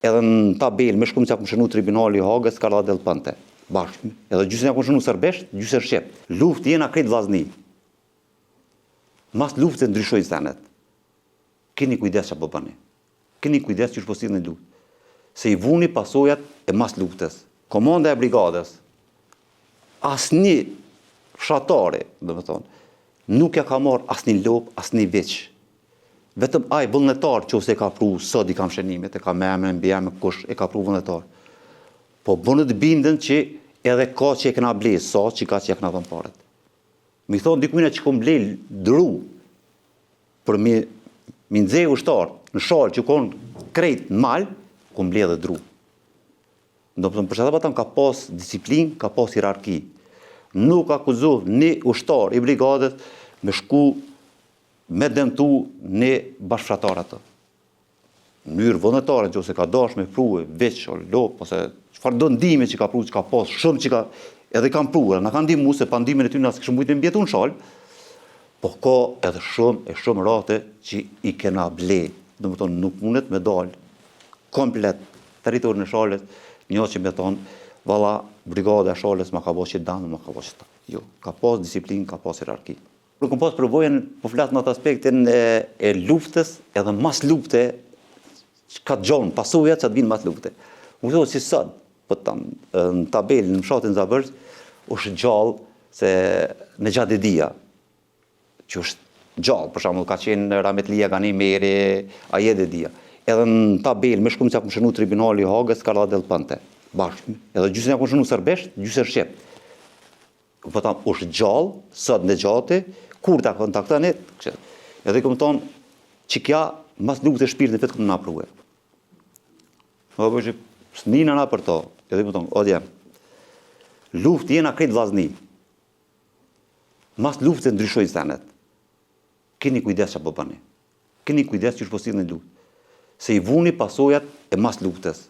Edhe në tabel me shkruajmë se ka shënuar tribunali i Hagës Karla Del Ponte, bashkë. Edhe gjysën ka shënuar serbisht, gjysën shqip. Luftë jena krejt vllazni. Mas luftës ndryshojnë senet. Keni kujdes çfarë po bëni. Keni kujdes që shposit në luftë. Se i vuni pasojat e mas luftës. Komanda e brigadës, asnjë fshatare, domethënë, nuk ja ka marrë asnjë lop, asnjë veç. Vetëm ai vullnetar që ose ka pru sot i kam shënimet, e ka me emrin mbi emër kush e ka pru vullnetar. Po bënë të bindën që edhe ka që e kena ble, sa që ka që e kena dhënë paret. Mi thonë dikujna që kom ble dru për mi nxej ushtar në shalë që konë krejt në malë, kom ble dhe dru. Ndopëtën për shëtë batëm ka pas disiplin, ka pas hierarki. Nuk akuzoh një ushtar i brigadës me shku me dëmtu një bashkëfshatar atë. Në mënyrë vullnetare që ose ka dash me pru veç o lop, ose çfarë do ndime që ka pru, që ka pas shumë që ka edhe kam pru, na kanë ndihmu se pa ndimin e ty na s'kishim mujtë me mbjetu në shalë, po ka edhe shumë rate që i kena ble. Domethënë nuk mundet me dalë komplet territorin e shalës, një që me thonë, valla brigada e shalës ma ka bo që danë, ma ka bo që ta. Jo, ka pas disiplin, ka pas hierarki. Nuk kom pas përvojën, po flasë në atë aspektin e luftës, edhe mas lufte, ka të gjonë, pasojat që të vinë mas lufte. Më thotë si sot, në tabel, në mshatin Zabërës, është gjallë se në Gjadedia, që është gjallë, për shembull ka qenë Rametlia Ganimeri, Ajededia. Edhe në tabel, me shkruajmë se ka shënuar tribunali i Hagës Karla Del Ponte, bashkë. Edhe gjysën ka shënuar serbisht, gjysën shqip. Po tam, është gjallë, sot në gjati, kur ta kontaktoni, edhe kom thonë, që kja mas luftë e shpirtin vetë këmë na pruve. Po që s'nina na për to, edhe kom thonë, odje, luftë jena krejt vllazni. Mas luftës ndryshojnë senet. Keni kujdes çfarë po bëni. Keni kujdes që shposit në luftë. Se i vuni pasojat e mas luftës.